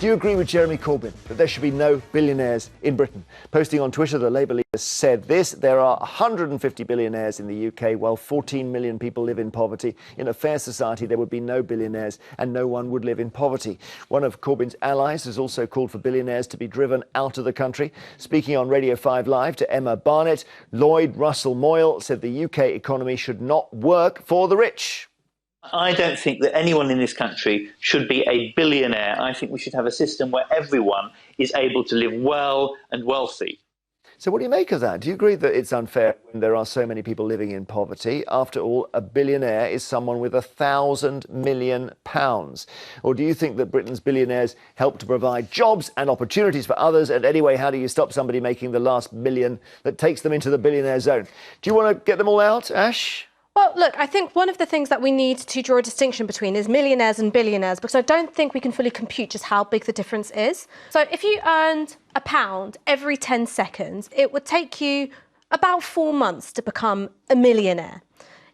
Do you agree with Jeremy Corbyn that there should be no billionaires in Britain? Posting on Twitter, the Labour leader said this: there are 150 billionaires in the UK, while 14 million people live in poverty. In a fair society, there would be no billionaires and no one would live in poverty. One of Corbyn's allies has also called for billionaires to be driven out of the country. Speaking on Radio 5 Live to Emma Barnett, Lloyd Russell Moyle said the UK economy should not work for the rich. I don't think that anyone in this country should be a billionaire. I think we should have a system where everyone is able to live well and wealthy. So what do you make of that? Do you agree that it's unfair when there are so many people living in poverty? After all, a billionaire is someone with £1,000 million. Or do you think that Britain's billionaires help to provide jobs and opportunities for others? And anyway, how do you stop somebody making the last million that takes them into the billionaire zone? Do you want to get them all out, Ash? Well, look, I think one of the things that we need to draw a distinction between is millionaires and billionaires, because I don't think we can fully compute just how big the difference is. So if you earned £1 every 10 seconds, it would take you about 4 months to become a millionaire.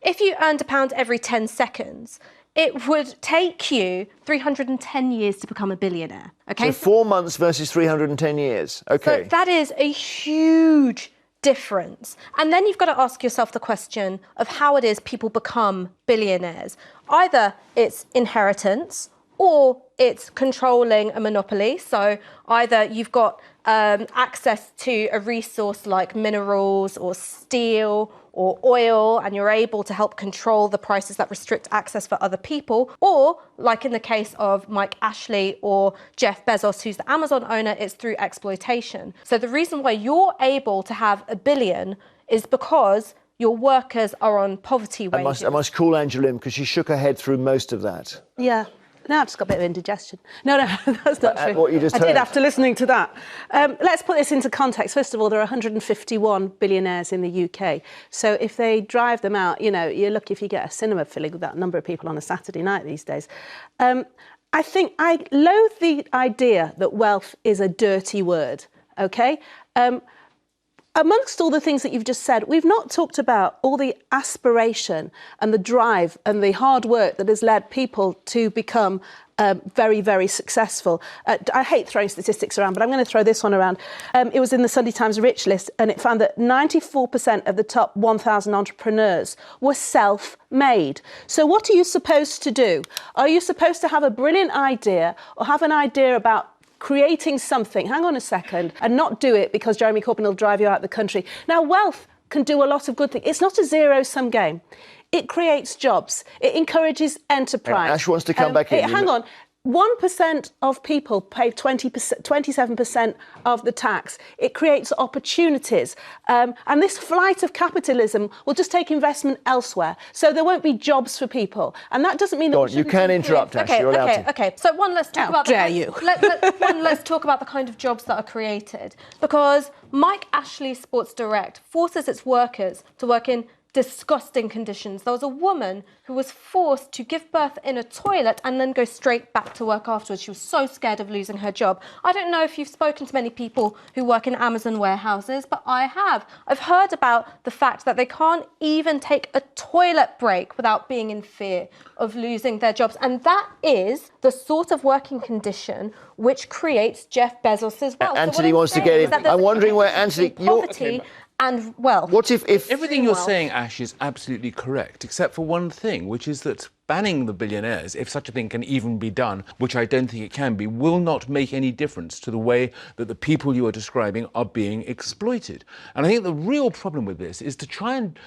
If you earned £1 every 10 seconds, it would take you 310 years to become a billionaire. Okay, so 4 months versus 310 years. Okay. So that is a huge difference. And then you've got to ask yourself the question of how it is people become billionaires. Either it's inheritance or it's controlling a monopoly. So either you've got access to a resource like minerals or steel or oil, and you're able to help control the prices that restrict access for other people, or like in the case of Mike Ashley or Jeff Bezos, who's the Amazon owner, it's through exploitation. So the reason why you're able to have $1 billion is because your workers are on poverty wages. I must call Angela in because she shook her head through most of that. Yeah. No, I've just got a bit of indigestion. No, that's not true. What you just I heard. did after listening to that. Let's put this into context. First of all, there are 151 billionaires in the UK. So if they drive them out, you know, you're lucky if you get a cinema filling with that number of people on a Saturday night these days. I think I loathe the idea that wealth is a dirty word, OK? Amongst all the things that you've just said, we've not talked about all the aspiration and the drive and the hard work that has led people to become very, very successful. I hate throwing statistics around, but I'm going to throw this one around. It was in the Sunday Times Rich list, and it found that 94% of the top 1,000 entrepreneurs were self-made. So what are you supposed to do? Are you supposed to have a brilliant idea or have an idea about creating something, hang on a second, and not do it because Jeremy Corbyn will drive you out of the country? Now, wealth can do a lot of good things. It's not a zero-sum game. It creates jobs. It encourages enterprise. Ash wants to come back in. Hang on. 1% of people pay 27% of the tax. It creates opportunities. And this flight of capitalism will just take investment elsewhere. So there won't be jobs for people. And that doesn't mean that you can interrupt, Ash. You're allowed to. Okay. So let's talk about let's talk about the kind of jobs that are created. Because Mike Ashley Sports Direct forces its workers to work in disgusting conditions. There was a woman who was forced to give birth in a toilet and then go straight back to work afterwards. She was so scared of losing her job. I don't know if you've spoken to many people who work in Amazon warehouses, but I have. I've heard about the fact that they can't even take a toilet break without being in fear of losing their jobs. And that is the sort of working condition which creates Jeff Bezos' wealth. Anthony wants to get in. I'm wondering where, Anthony, poverty and wealth. What if everything you're saying, Ash, is absolutely correct, except for one thing, which is that banning the billionaires, if such a thing can even be done, which I don't think it can be, will not make any difference to the way that the people you are describing are being exploited. And I think the real problem with this is to try and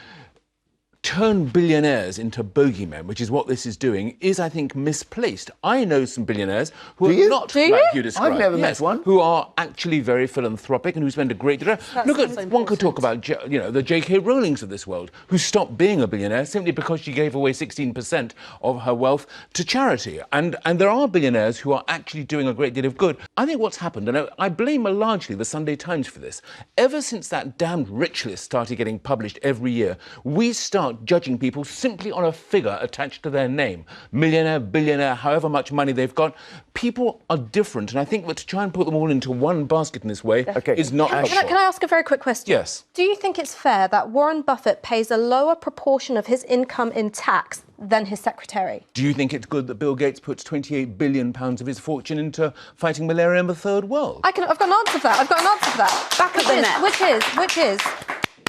turn billionaires into bogeymen, which is what this is doing, is, I think, misplaced. I know some billionaires who are not like you described. I've never met one. Who are actually very philanthropic and who spend a great deal. Look at, one could talk about, you know, the J.K. Rowlings of this world, who stopped being a billionaire simply because she gave away 16% of her wealth to charity. And there are billionaires who are actually doing a great deal of good. I think what's happened, and I blame largely the Sunday Times for this, ever since that damned rich list started getting published every year, we start start judging people simply on a figure attached to their name. Millionaire, billionaire, however much money they've got. People are different, and I think that to try and put them all into one basket in this way is not helpful. Can I ask a very quick question? Yes. Do you think it's fair that Warren Buffett pays a lower proportion of his income in tax than his secretary? Do you think it's good that Bill Gates puts £28 billion of his fortune into fighting malaria in the third world? I've got an answer for that. Back of the net. Which is,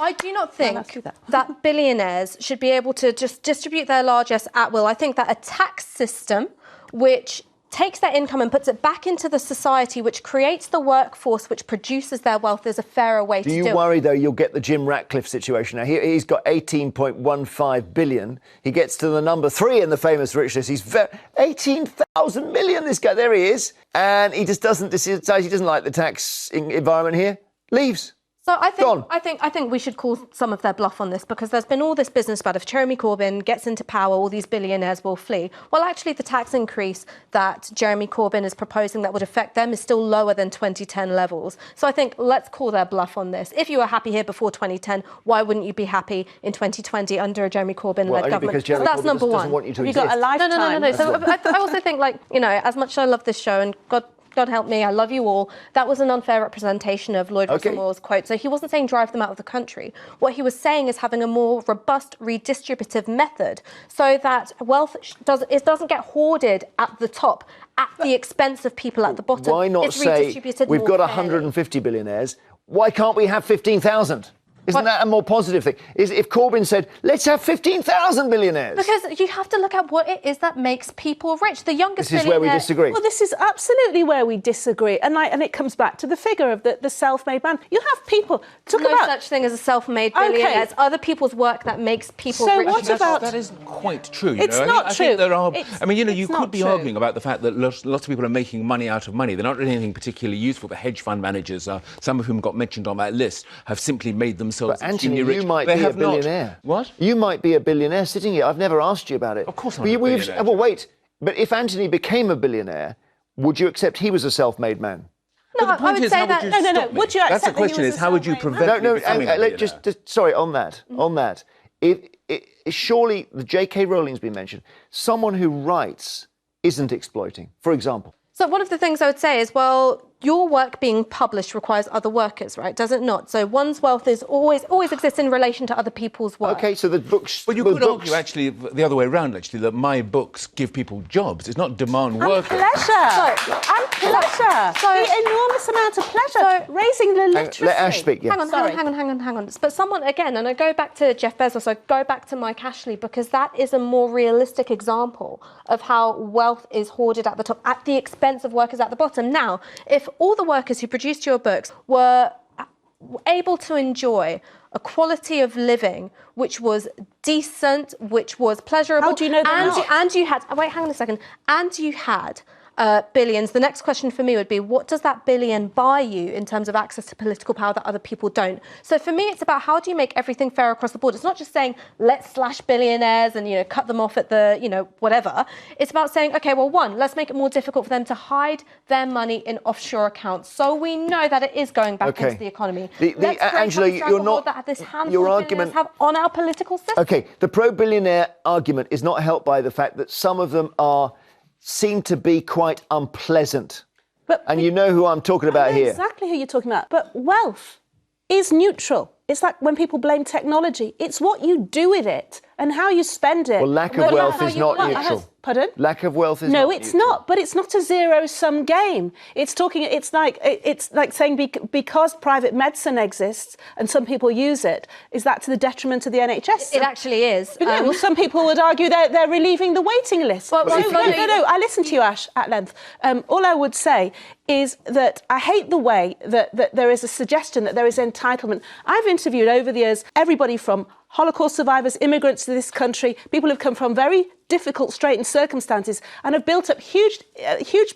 I do not think that billionaires should be able to just distribute their largesse at will. I think that a tax system which takes their income and puts it back into the society, which creates the workforce, which produces their wealth, is a fairer way to do it. Do you worry, though, you'll get the Jim Ratcliffe situation? Now, he's got 18.15 billion. He gets to the number 3 in the famous rich list. He's 18,000 million, this guy. There he is. And he just decides he doesn't like the tax environment here. Leaves. So I think we should call some of their bluff on this, because there's been all this business about if Jeremy Corbyn gets into power, all these billionaires will flee. Well, actually, the tax increase that Jeremy Corbyn is proposing that would affect them is still lower than 2010 levels. So I think let's call their bluff on this. If you were happy here before 2010, why wouldn't you be happy in 2020 under a Jeremy Corbyn-led government? Because Jeremy that's Corbyn number one. doesn't want you to You've exist. got a lifetime. No. So I also think, as much as I love this show, and God help me, I love you all, that was an unfair representation of Lloyd Russell Moore's quote. So he wasn't saying drive them out of the country. What he was saying is having a more robust redistributive method so that wealth doesn't get hoarded at the top at the expense of people at the bottom. Why not say we've got 150 billionaires, why can't we have 15,000? Isn't that a more positive thing? If Corbyn said, let's have 15,000 billionaires? Because you have to look at what it is that makes people rich. The youngest This is where we disagree. Well, this is absolutely where we disagree. And it comes back to the figure of the self-made man. You have people... No such thing as a self-made billionaire. It's other people's work that makes people rich. So what about... That isn't quite true. It's not true. I think there are... you could be arguing about the fact that lots of people are making money out of money. They're not doing anything particularly useful. The hedge fund managers, some of whom got mentioned on that list, have simply made themselves extremely rich. You might be a billionaire. What? You might be a billionaire sitting here. I've never asked you about it. Of course I'm a billionaire. Well, wait. But if Anthony became a billionaire, would you accept he was a self-made man? No, I would say that... No. Would you accept That's the question, is how would you prevent me becoming a billionaire? Sorry, on that. Surely, the J.K. Rowling's been mentioned. Someone who writes isn't exploiting, for example. So one of the things I would say is, well, your work being published requires other workers, right? Does it not? So one's wealth is always exists in relation to other people's work. OK, so the books... Well, you could argue, actually, the other way around, actually, that my books give people jobs. It's not demand workers. Pleasure. The enormous amount of pleasure. Raising the literacy. Let Ash speak, yeah. Hang on. But someone, again, and I go back to Jeff Bezos, I go back to Mike Ashley, because that is a more realistic example of how wealth is hoarded at the top at the expense of workers at the bottom. Now, if all the workers who produced your books were able to enjoy a quality of living which was decent, which was pleasurable... How do you know that? And you had... Wait, hang on a second. And you had... billions. The next question for me would be, what does that billion buy you in terms of access to political power that other people don't? So for me, it's about how do you make everything fair across the board? It's not just saying, let's slash billionaires and, cut them off at the, whatever. It's about saying, OK, well, one, let's make it more difficult for them to hide their money in offshore accounts. So we know that it is going back into the economy. Angela, you're not... That this your argument have on our political system. OK, the pro-billionaire argument is not helped by the fact that some of them seem to be quite unpleasant. And you know who I'm talking about here. Exactly who you're talking about. But wealth is neutral. It's like when people blame technology. It's what you do with it and how you spend it. Well, lack of wealth is not neutral. Pardon? Lack of wealth is not neutral. No, it's not. But it's not a zero-sum game. It's like saying because private medicine exists and some people use it, is that to the detriment of the NHS? It actually is. Well, some people would argue they're relieving the waiting list. No. I listened to you, Ash, at length. All I would say is that I hate the way that there is a suggestion that there is entitlement. I've interviewed over the years everybody from Holocaust survivors, immigrants to this country, people who've come from very difficult, straitened circumstances and have built up huge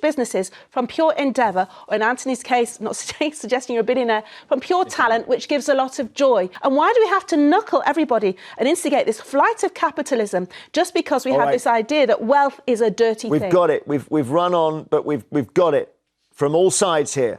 businesses from pure endeavour, or in Anthony's case, not suggesting you're a billionaire, from pure talent, which gives a lot of joy. And why do we have to knuckle everybody and instigate this flight of capitalism just because we have this idea that wealth is a dirty thing? We've got it. We've run on, but we've got it from all sides here.